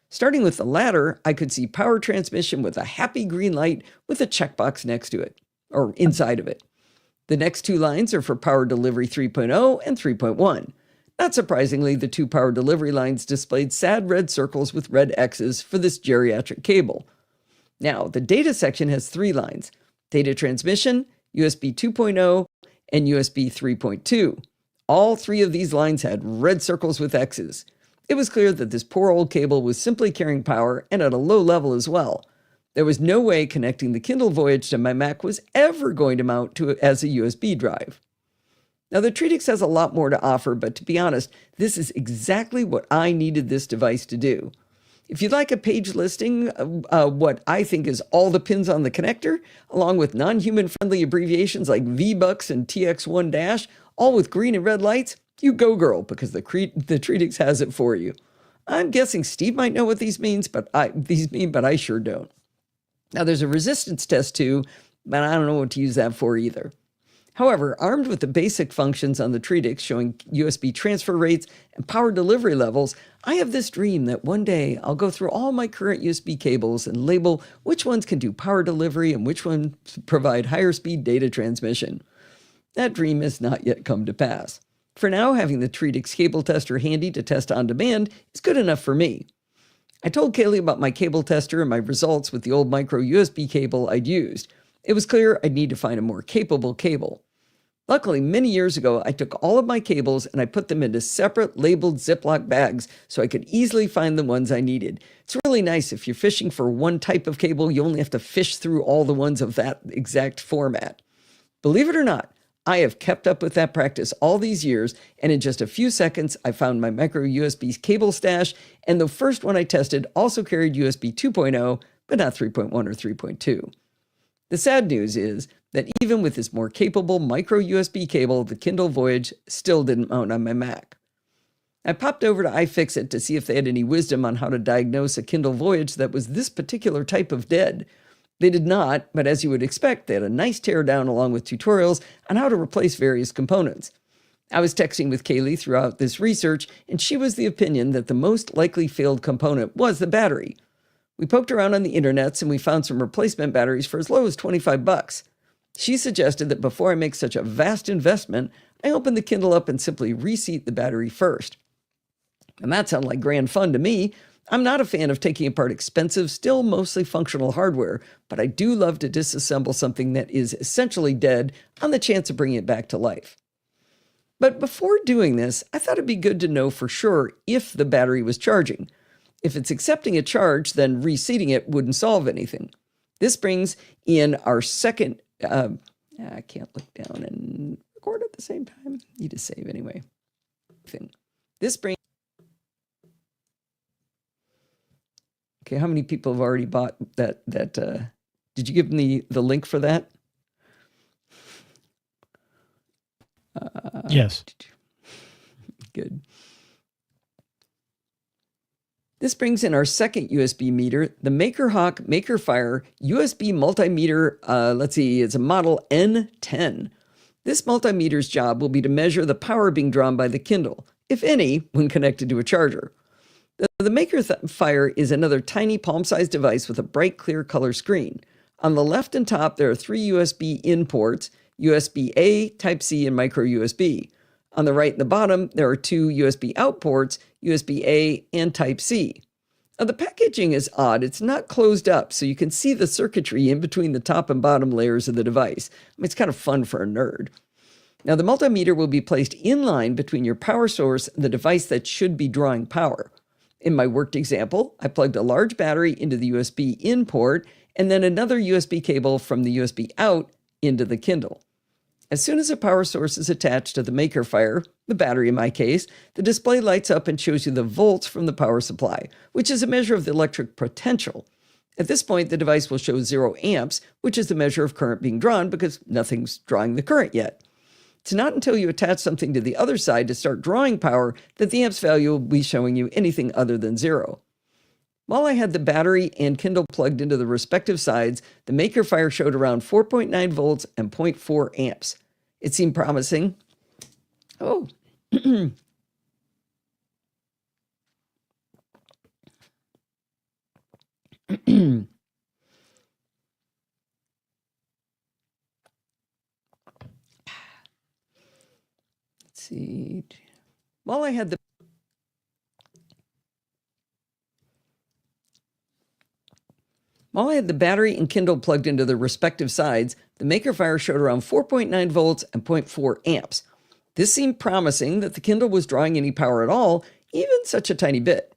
Starting with the latter, I could see power transmission with a happy green light with a checkbox next to it, or inside of it. The next two lines are for power delivery 3.0 and 3.1. Not surprisingly, the two power delivery lines displayed sad red circles with red X's for this geriatric cable. Now, the data section has 3 lines: data transmission, USB 2.0, and USB 3.2. All 3 of these lines had red circles with X's. It was clear that this poor old cable was simply carrying power, and at a low level as well. There was no way connecting the Kindle Voyage to my Mac was ever going to mount to it as a USB drive. Now, the Treatix has a lot more to offer, but to be honest, this is exactly what I needed this device to do. If you'd like a page listing what I think is all the pins on the connector, along with non-human friendly abbreviations like VBUX and TX1-, all with green and red lights, you go girl, because the Treatix has it for you. I'm guessing Steve might know what these mean, but I sure don't. Now, there's a resistance test too, but I don't know what to use that for either. However, armed with the basic functions on the Treatix showing USB transfer rates and power delivery levels, I have this dream that one day I'll go through all my current USB cables and label which ones can do power delivery and which ones provide higher speed data transmission. That dream has not yet come to pass. For now, having the Treatix cable tester handy to test on demand is good enough for me. I told Kaylee about my cable tester and my results with the old micro USB cable I'd used. It was clear I'd need to find a more capable cable. Luckily, many years ago, I took all of my cables and I put them into separate labeled Ziploc bags so I could easily find the ones I needed. It's really nice if you're fishing for one type of cable, you only have to fish through all the ones of that exact format. Believe it or not, I have kept up with that practice all these years, and in just a few seconds, I found my micro USB cable stash, and the first one I tested also carried USB 2.0, but not 3.1 or 3.2. The sad news is that even with this more capable micro USB cable, the Kindle Voyage still didn't mount on my Mac. I popped over to iFixit to see if they had any wisdom on how to diagnose a Kindle Voyage that was this particular type of dead. They did not, but as you would expect, they had a nice teardown along with tutorials on how to replace various components. I was texting with Kaylee throughout this research, and she was the opinion that the most likely failed component was the battery. We poked around on the internets and we found some replacement batteries for as low as $25. She suggested that before I make such a vast investment, I open the Kindle up and simply reseat the battery first. And that sounded like grand fun to me. I'm not a fan of taking apart expensive, still mostly functional hardware, but I do love to disassemble something that is essentially dead on the chance of bringing it back to life. But before doing this, I thought it'd be good to know for sure if the battery was charging. If it's accepting a charge, then reseating it wouldn't solve anything. This brings in our second... I can't look down and record at the same time. Need to save anyway. This brings... Okay, how many people have already bought that? Did you give them the link for that? Yes. Good. This brings in our second USB meter, the MakerHawk MakerFire USB multimeter. Let's see, it's a model N10. This multimeter's job will be to measure the power being drawn by the Kindle, if any, when connected to a charger. The MakerFire is another tiny palm-sized device with a bright, clear color screen. On the left and top, there are 3 USB in ports, USB-A, Type-C, and micro USB. On the right and the bottom, there are 2 USB out ports, USB-A and Type-C. Now, the packaging is odd. It's not closed up, so you can see the circuitry in between the top and bottom layers of the device. I mean, it's kind of fun for a nerd. Now, the multimeter will be placed in line between your power source and the device that should be drawing power. In my worked example, I plugged a large battery into the USB in port and then another USB cable from the USB out into the Kindle. As soon as a power source is attached to the MakerFire, the battery in my case, the display lights up and shows you the volts from the power supply, which is a measure of the electric potential. At this point, the device will show 0 amps, which is the measure of current being drawn because nothing's drawing the current yet. It's not until you attach something to the other side to start drawing power that the amps value will be showing you anything other than 0. While I had the battery and Kindle plugged into the respective sides, the MakerFire showed around 4.9 volts and 0.4 amps. It seemed promising. Oh. Let's see. While I had the battery and Kindle plugged into their respective sides, the Maker Faire showed around 4.9 volts and 0.4 amps. This seemed promising that the Kindle was drawing any power at all, even such a tiny bit.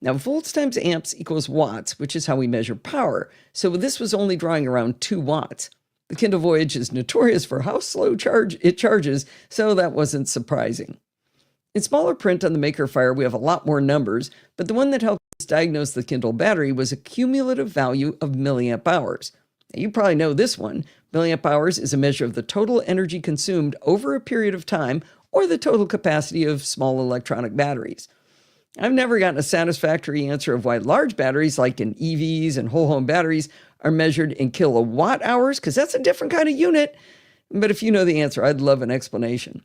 Now, volts times amps equals watts, which is how we measure power, so this was only drawing around 2 watts. The Kindle Voyage is notorious for how slow it charges, so that wasn't surprising. In smaller print on the Maker Faire, we have a lot more numbers, but the one that helped us diagnose the Kindle battery was a cumulative value of milliamp hours. Now, you probably know this one. Milliamp hours is a measure of the total energy consumed over a period of time, or the total capacity of small electronic batteries. I've never gotten a satisfactory answer of why large batteries, like in EVs and whole home batteries, are measured in kilowatt hours, because that's a different kind of unit. But if you know the answer, I'd love an explanation.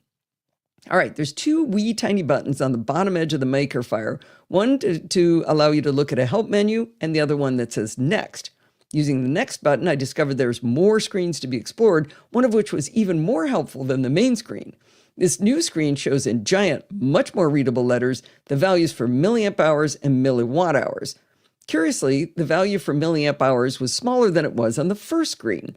All right, there's 2 wee tiny buttons on the bottom edge of the Maker Faire, one to allow you to look at a help menu, and the other one that says Next. Using the Next button, I discovered there's more screens to be explored, one of which was even more helpful than the main screen. This new screen shows in giant, much more readable letters the values for milliamp hours and milliwatt hours. Curiously, the value for milliamp hours was smaller than it was on the first screen.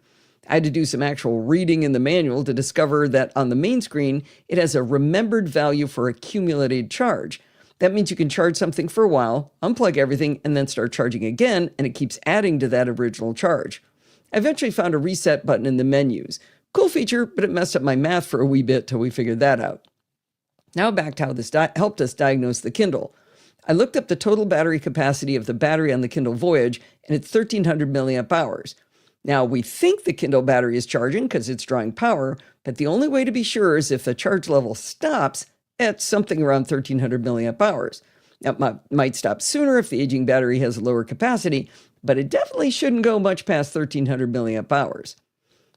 I had to do some actual reading in the manual to discover that on the main screen, it has a remembered value for accumulated charge. That means you can charge something for a while, unplug everything, and then start charging again, and it keeps adding to that original charge. I eventually found a reset button in the menus. Cool feature, but it messed up my math for a wee bit till we figured that out. Now back to how this helped us diagnose the Kindle. I looked up the total battery capacity of the battery on the Kindle Voyage, and it's 1,300 milliamp hours. Now, we think the Kindle battery is charging because it's drawing power, but the only way to be sure is if the charge level stops at something around 1,300 milliamp hours. Now, it might stop sooner if the aging battery has a lower capacity, but it definitely shouldn't go much past 1,300 milliamp hours.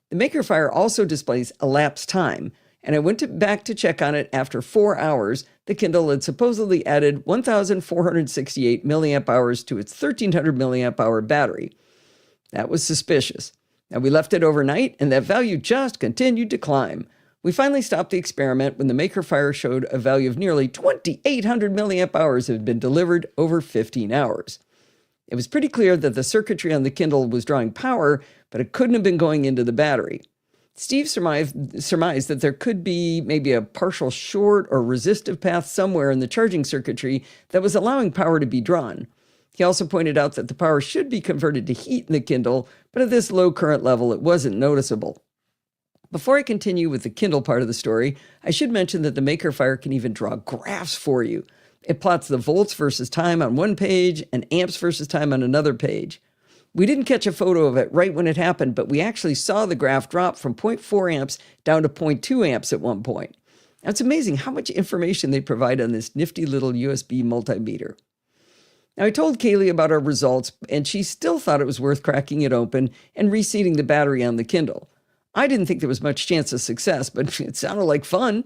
The Maker Faire also displays elapsed time, and I went back to check on it after 4 hours. The Kindle had supposedly added 1,468 milliamp hours to its 1,300 milliamp hour battery. That was suspicious. Now, we left it overnight, and that value just continued to climb. We finally stopped the experiment when the Maker Faire showed a value of nearly 2,800 milliamp hours had been delivered over 15 hours. It was pretty clear that the circuitry on the Kindle was drawing power, but it couldn't have been going into the battery. Steve surmised that there could be maybe a partial short or resistive path somewhere in the charging circuitry that was allowing power to be drawn. He also pointed out that the power should be converted to heat in the Kindle, but at this low current level, it wasn't noticeable. Before I continue with the Kindle part of the story, I should mention that the Maker Faire can even draw graphs for you. It plots the volts versus time on one page and amps versus time on another page. We didn't catch a photo of it right when it happened, but we actually saw the graph drop from 0.4 amps down to 0.2 amps at one point. Now, it's amazing how much information they provide on this nifty little USB multimeter. Now, I told Kaylee about our results, and she still thought it was worth cracking it open and reseating the battery on the Kindle. I didn't think there was much chance of success, but it sounded like fun.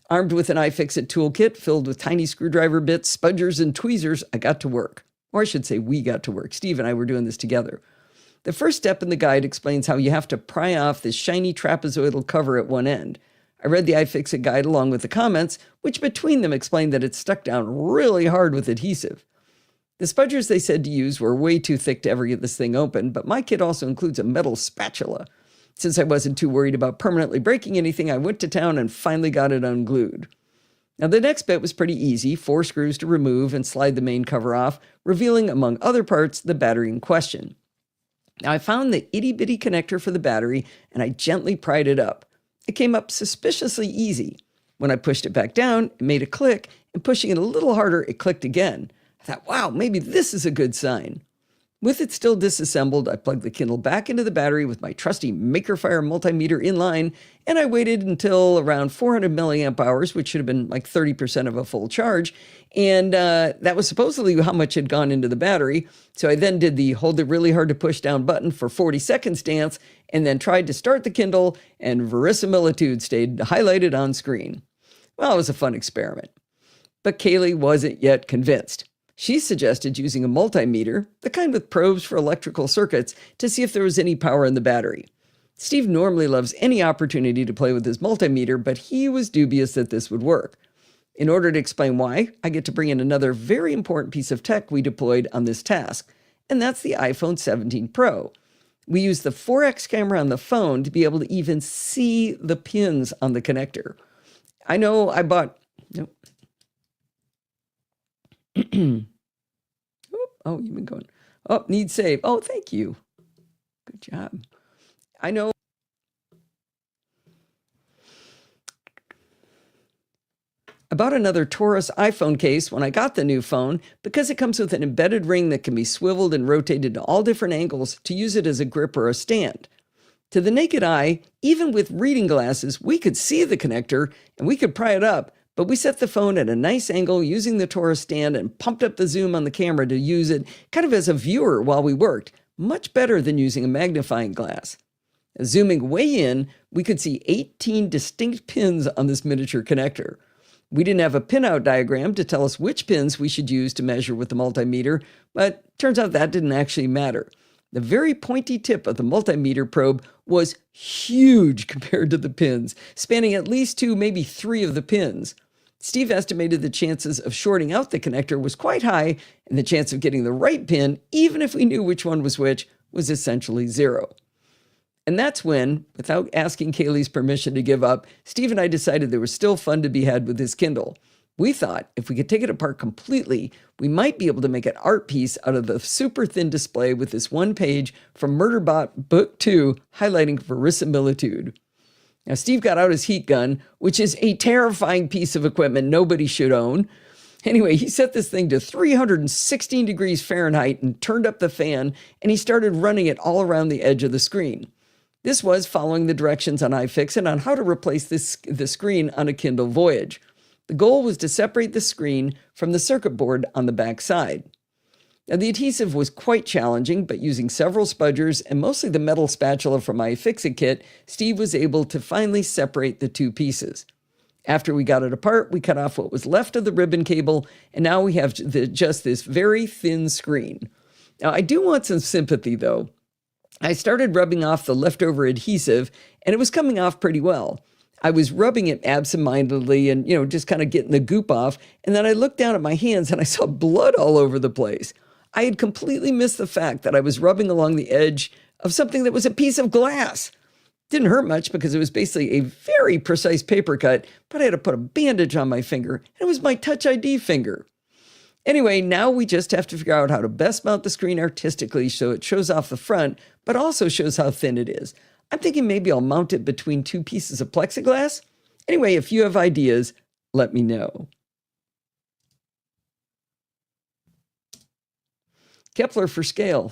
Armed with an iFixit toolkit filled with tiny screwdriver bits, spudgers, and tweezers, I got to work. Or I should say we got to work. Steve and I were doing this together. The first step in the guide explains how you have to pry off this shiny trapezoidal cover at one end. I read the iFixit guide along with the comments, which between them explained that it's stuck down really hard with adhesive. The spudgers they said to use were way too thick to ever get this thing open, but my kit also includes a metal spatula. Since I wasn't too worried about permanently breaking anything, I went to town and finally got it unglued. Now, the next bit was pretty easy, 4 screws to remove and slide the main cover off, revealing, among other parts, the battery in question. Now, I found the itty-bitty connector for the battery, and I gently pried it up. It came up suspiciously easy. When I pushed it back down, it made a click, and pushing it a little harder, it clicked again. I thought, wow, maybe this is a good sign. With it still disassembled, I plugged the Kindle back into the battery with my trusty Maker Faire multimeter in line, and I waited until around 400 milliamp hours, which should have been like 30% of a full charge, and that was supposedly how much had gone into the battery. So I then did the hold it really hard to push down button for 40 seconds dance, and then tried to start the Kindle, and verisimilitude stayed highlighted on screen. Well, it was a fun experiment. But Kaylee wasn't yet convinced. She suggested using a multimeter, the kind with probes for electrical circuits, to see if there was any power in the battery. Steve normally loves any opportunity to play with his multimeter, but he was dubious that this would work. In order to explain why, I get to bring in another very important piece of tech we deployed on this task, and that's the iPhone 17 Pro. We use the 4X camera on the phone to be able to even see the pins on the connector. I know I bought... Nope. Oh, you've been going... Oh, need save. Oh, thank you. Good job. I know... I bought another Taurus iPhone case when I got the new phone because it comes with an embedded ring that can be swiveled and rotated to all different angles to use it as a grip or a stand. To the naked eye, even with reading glasses, we could see the connector and we could pry it up, but we set the phone at a nice angle using the Taurus stand and pumped up the zoom on the camera to use it kind of as a viewer while we worked, much better than using a magnifying glass. Zooming way in, we could see 18 distinct pins on this miniature connector. We didn't have a pinout diagram to tell us which pins we should use to measure with the multimeter, but turns out that didn't actually matter. The very pointy tip of the multimeter probe was huge compared to the pins, spanning at least 2, maybe 3 of the pins. Steve estimated the chances of shorting out the connector was quite high, and the chance of getting the right pin, even if we knew which one was which, was essentially 0. And that's when, without asking Kaylee's permission to give up, Steve and I decided there was still fun to be had with this Kindle. We thought if we could take it apart completely, we might be able to make an art piece out of the super thin display with this one page from Murderbot Book 2 highlighting verisimilitude. Now, Steve got out his heat gun, which is a terrifying piece of equipment nobody should own. Anyway, he set this thing to 316 degrees Fahrenheit and turned up the fan, and he started running it all around the edge of the screen. This was following the directions on iFixit on how to replace the screen on a Kindle Voyage. The goal was to separate the screen from the circuit board on the back side. Now, the adhesive was quite challenging, but using several spudgers and mostly the metal spatula from my iFixit kit, Steve was able to finally separate the two pieces. After we got it apart, we cut off what was left of the ribbon cable, and now we have just this very thin screen. Now, I do want some sympathy, though. I started rubbing off the leftover adhesive, and it was coming off pretty well. I was rubbing it absentmindedly and, just kind of getting the goop off, and then I looked down at my hands and I saw blood all over the place. I had completely missed the fact that I was rubbing along the edge of something that was a piece of glass. Didn't hurt much because it was basically a very precise paper cut, but I had to put a bandage on my finger, and it was my Touch ID finger. Anyway, now we just have to figure out how to best mount the screen artistically so it shows off the front, but also shows how thin it is. I'm thinking maybe I'll mount it between 2 pieces of plexiglass. Anyway, if you have ideas, let me know. Kepler for scale.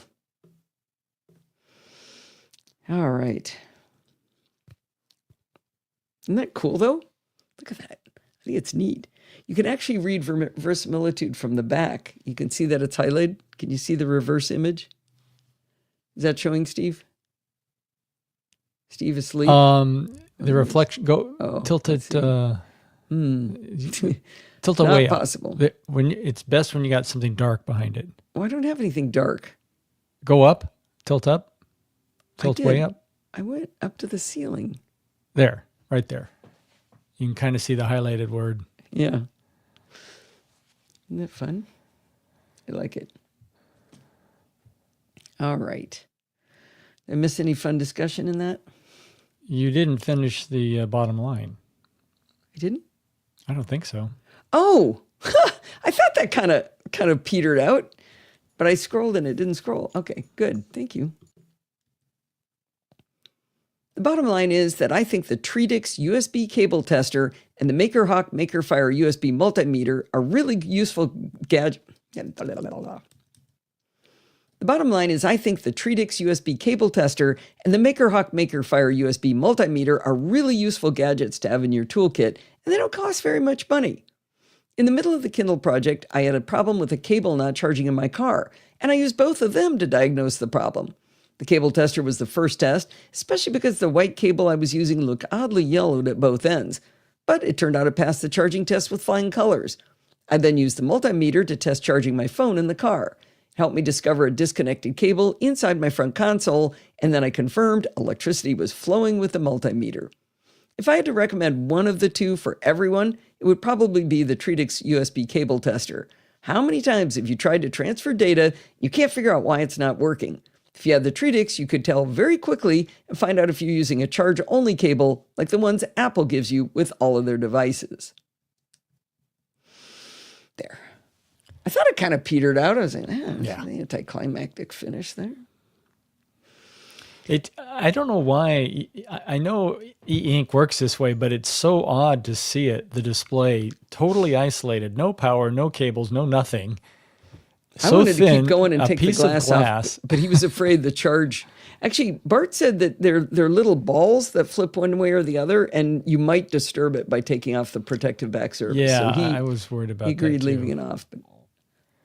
All right. Isn't that cool, though? Look at that. I think it's neat. You can actually read verisimilitude from the back. You can see that it's highlighted. Can you see the reverse image? Is that showing, Steve? Steve asleep? The reflection, tilt it, tilt it way up. Possible. It's best when you got something dark behind it. Oh, I don't have anything dark. Go up, tilt way up. I went up to the ceiling. There, right there. You can kind of see the highlighted word. Yeah. Isn't that fun? I like it. All right. Did I miss any fun discussion in that? You didn't finish the bottom line. I didn't? I don't think so. Oh, I thought that kind of petered out, but I scrolled and it didn't scroll. Okay, good. Thank you. The bottom line is that I think the Tredix USB cable tester and the MakerHawk MakerFire USB multimeter are really useful gadgets. The bottom line is I think the Tredix USB cable tester and the MakerHawk MakerFire USB multimeter are really useful gadgets to have in your toolkit, and they don't cost very much money. In the middle of the Kindle project, I had a problem with a cable not charging in my car, and I used both of them to diagnose the problem. The cable tester was the first test, especially because the white cable I was using looked oddly yellowed at both ends. But it turned out it passed the charging test with flying colors. I then used the multimeter to test charging my phone in the car. It helped me discover a disconnected cable inside my front console, and then I confirmed electricity was flowing with the multimeter. If I had to recommend one of the two for everyone, it would probably be the Treatix USB cable tester. How many times have you tried to transfer data, you can't figure out why it's not working? If you had the Treatix, you could tell very quickly and find out if you're using a charge-only cable like the ones Apple gives you with all of their devices. There. I thought it kind of petered out. I was like, an anticlimactic finish there. I don't know why. I know e-ink works this way, but it's so odd to see it, the display, totally isolated. No power, no cables, no nothing. I wanted to keep going and take the glass off, but he was afraid the charge. Actually, Bart said that they're little balls that flip one way or the other, and you might disturb it by taking off the protective back surface. Yeah, so I was worried about that. He agreed leaving it off, but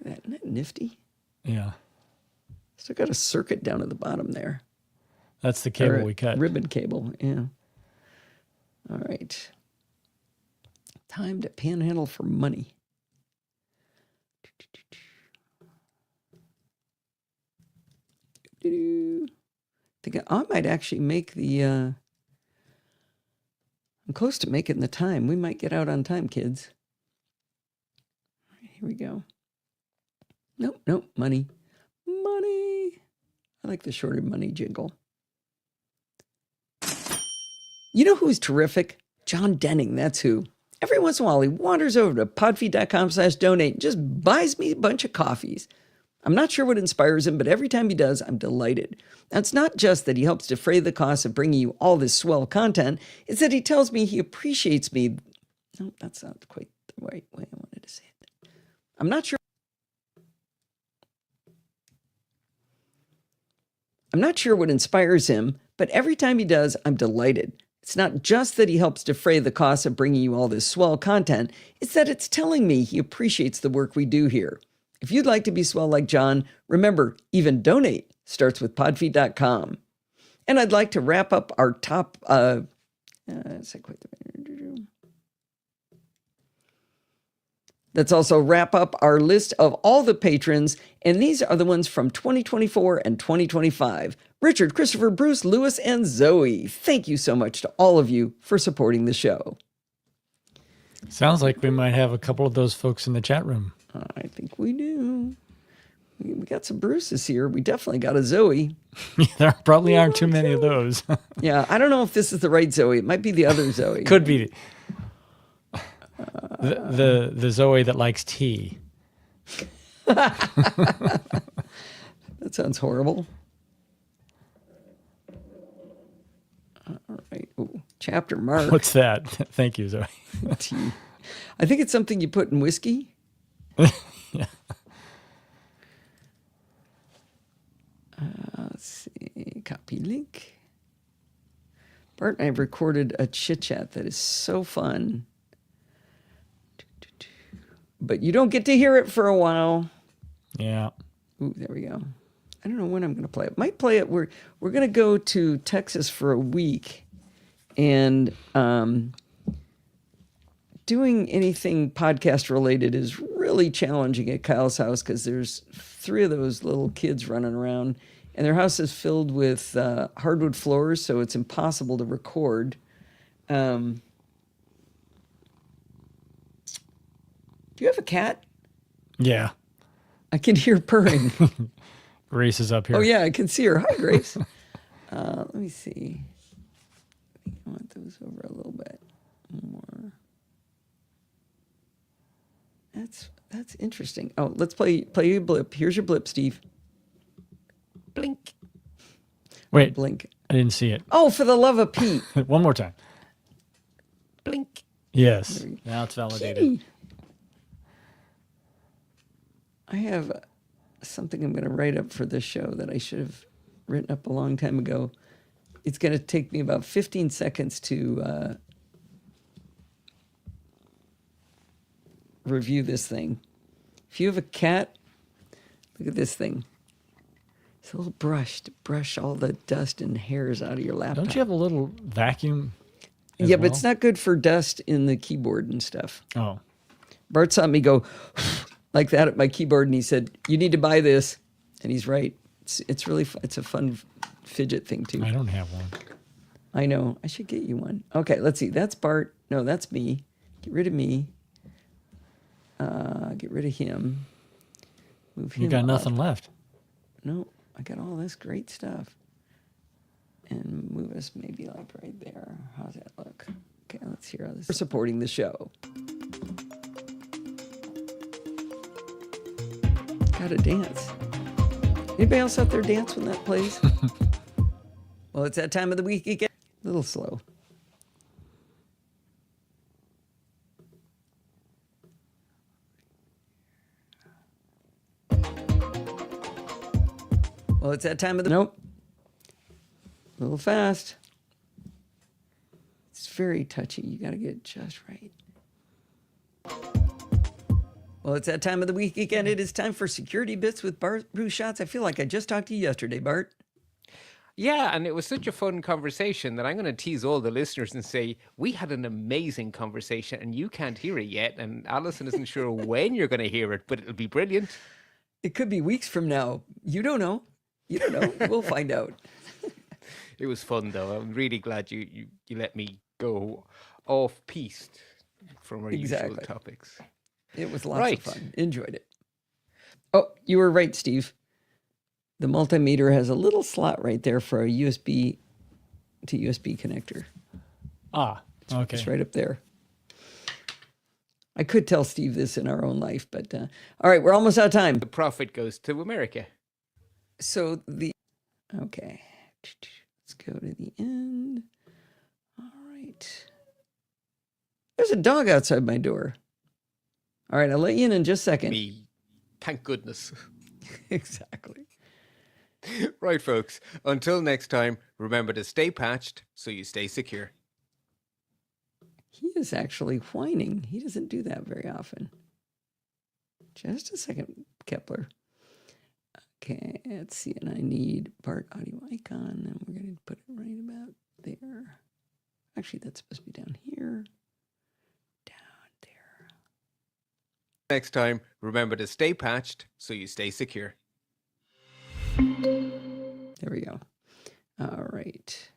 isn't that nifty? Yeah. Still got a circuit down at the bottom there. That's the cable we cut. Ribbon cable, yeah. All right. Time to panhandle for money. I think I might actually make the... I'm close to making the time. We might get out on time, kids. All right, here we go. Nope, money. Money. I like the shorter money jingle. You know who's terrific? John Denning, that's who. Every once in a while, he wanders over to podfeed.com/donate and just buys me a bunch of coffees. I'm not sure what inspires him, but every time he does, I'm delighted. Now, it's not just that he helps defray the cost of bringing you all this swell content. It's that he tells me he appreciates me. No, that's not quite the right way I wanted to say it. I'm not sure what inspires him, but every time he does, I'm delighted. It's not just that he helps defray the cost of bringing you all this swell content. It's that it's telling me he appreciates the work we do here. If you'd like to be swell like John, remember, even donate starts with podfeed.com. And I'd like to wrap up our top... Let's also wrap up our list of all the patrons, and these are the ones from 2024 and 2025. Richard, Christopher, Bruce, Lewis, and Zoe. Thank you so much to all of you for supporting the show. Sounds like we might have a couple of those folks in the chat room. I think we do. We got some Bruces here. We definitely got a Zoe. There probably aren't too many of those. Yeah, I don't know if this is the right Zoe. It might be the other Zoe. Could be. The Zoe that likes tea. That sounds horrible. All right. Ooh, chapter mark. What's that? Thank you, Zoe. Tea. I think it's something you put in whiskey. Yeah. Let's see. Copy link. Bart and I have recorded a chit chat that is so fun. But you don't get to hear it for a while. Yeah. Ooh, there we go. I don't know when I'm going to play it. Might play it. We're going to go to Texas for a week, and doing anything podcast related is really challenging at Kyle's house because there's 3 of those little kids running around, and their house is filled with hardwood floors, so it's impossible to record. Do you have a cat? Yeah. I can hear purring. Grace is up here. Oh, yeah, I can see her. Hi, Grace. Let me see. I think I want those over a little bit more. That's interesting. Oh, let's play a blip. Here's your blip, Steve. Blink. Wait. Blink. I didn't see it. Oh, for the love of Pete. One more time. Blink. Yes. Now it's validated. Kitty. I have something I'm going to write up for this show that I should have written up a long time ago. It's going to take me about 15 seconds to review this thing. If you have a cat, look at this thing. It's a little brush to brush all the dust and hairs out of your laptop. Don't you have a little vacuum? Yeah, but it's not good for dust in the keyboard and stuff. Oh. Bart saw me go like that at my keyboard, and he said, "You need to buy this," and he's right. It's really it's a fun fidget thing too. I don't have one. I know. I should get you one. Okay, let's see. That's Bart. No, that's me. Get rid of me. Get rid of him. Move him You got up. nothing left. No, I got all this great stuff. And move us maybe like right there. How's that look? Okay, let's hear how this. For supporting the show. Gotta dance. Anybody else out there dance when that plays? Well, it's that time of the week again. A little slow. Well, it's that time of the... Nope. A little fast. It's very touchy. You got to get it just right. Well, it's that time of the week again. It is time for Security Bits with Bart Bruce Schatz. I feel like I just talked to you yesterday, Bart. Yeah, and it was such a fun conversation that I'm going to tease all the listeners and say, we had an amazing conversation and you can't hear it yet. And Alison isn't sure when you're going to hear it, but it'll be brilliant. It could be weeks from now. You don't know. You don't know. We'll find out. It was fun, though. I'm really glad you let me go off-piste from our usual topics. It was lots of fun. Enjoyed it. Oh, you were right, Steve. The multimeter has a little slot right there for a USB to USB connector. Ah, okay. It's right up there. I could tell Steve this in our own life, but all right, we're almost out of time. The profit goes to America. So okay, let's go to the end. All right. There's a dog outside my door. All right, I'll let you in just a second. Me. Thank goodness. Exactly. Right, folks. Until next time, remember to stay patched so you stay secure. He is actually whining. He doesn't do that very often. Just a second, Kepler. Okay, let's see. And I need Bart audio icon, and we're going to put it right about there. Actually, that's supposed to be down here. Down there. Next time, remember to stay patched so you stay secure. There we go. All right.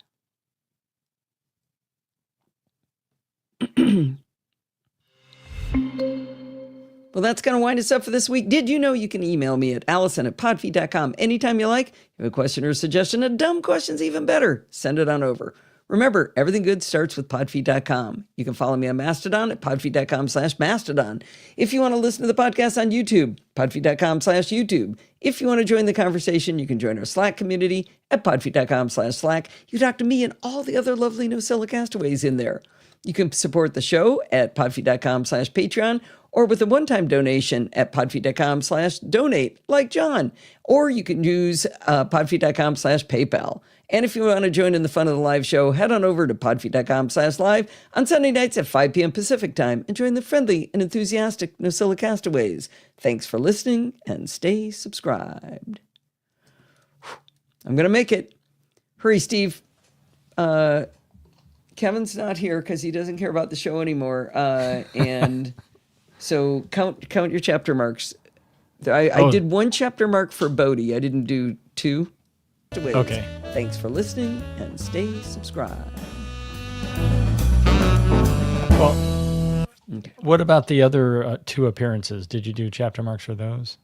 Well, that's going to wind us up for this week. Did you know you can email me at allison@podfeed.com anytime you like? If you have a question or a suggestion, a dumb question's even better. Send it on over. Remember, everything good starts with podfeed.com. You can follow me on Mastodon at podfeed.com/Mastodon. If you want to listen to the podcast on YouTube, podfeed.com/YouTube. If you want to join the conversation, you can join our Slack community at podfeed.com/Slack. You talk to me and all the other lovely NosillaCastaways in there. You can support the show at podfeed.com/Patreon or with a one-time donation at podfeed.com/donate, like John. Or you can use podfeed.com/PayPal. And if you want to join in the fun of the live show, head on over to podfeed.com/live on Sunday nights at 5 p.m. Pacific time and join the friendly and enthusiastic NosillaCastaways. Thanks for listening and stay subscribed. I'm going to make it. Hurry, Steve. Kevin's not here because he doesn't care about the show anymore. And so count your chapter marks. I did one chapter mark for Bodhi. I didn't do two. Okay. Thanks for listening and stay subscribed. Well, okay. What about the other two appearances? Did you do chapter marks for those?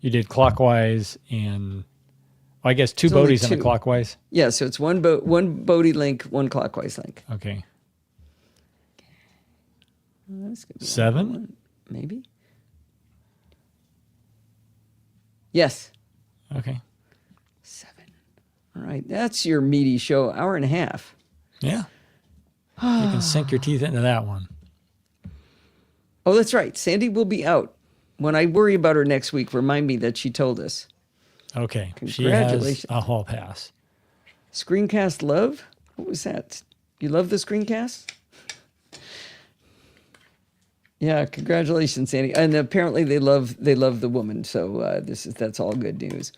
You did clockwise and, well, I guess two Bodhis and a clockwise? Yeah, so it's one Bodhi link, one clockwise link. Okay. Well, 7? Maybe. Yes. Okay. 7. All right, that's your meaty show, hour and a half. Yeah. You can sink your teeth into that one. Oh, that's right. Sandy will be out. When I worry about her next week, remind me that she told us. Okay. Congratulations. She has a hall pass. Screencast love? What was that? You love the screencast? Yeah, congratulations, Sandy. And apparently they love the woman. So that's all good news.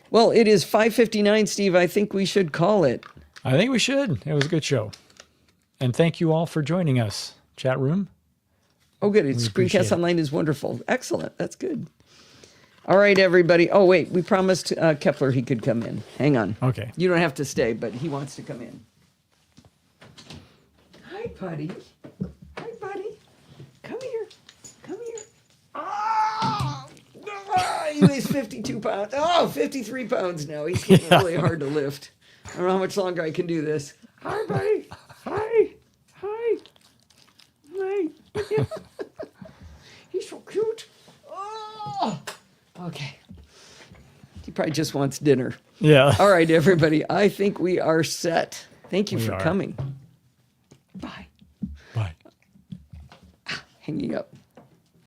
Well, it is 5:59, Steve. I think we should call it. I think we should. It was a good show. And thank you all for joining us. Chat room. Oh, good. Screencast Online is wonderful. Excellent. That's good. All right, everybody. Oh, wait. We promised Kepler he could come in. Hang on. Okay. You don't have to stay, but he wants to come in. Hi, buddy. Hi, buddy. Come here. Come here. Oh! He weighs 52 pounds. Oh, 53 pounds now. He's getting really hard to lift. I don't know how much longer I can do this. Hi, buddy. Hi. Hi. Hi. He's so cute. Oh! Okay. He probably just wants dinner. Yeah. All right, everybody. I think we are set. Thank you We for are. coming. Bye. Bye. Hanging up.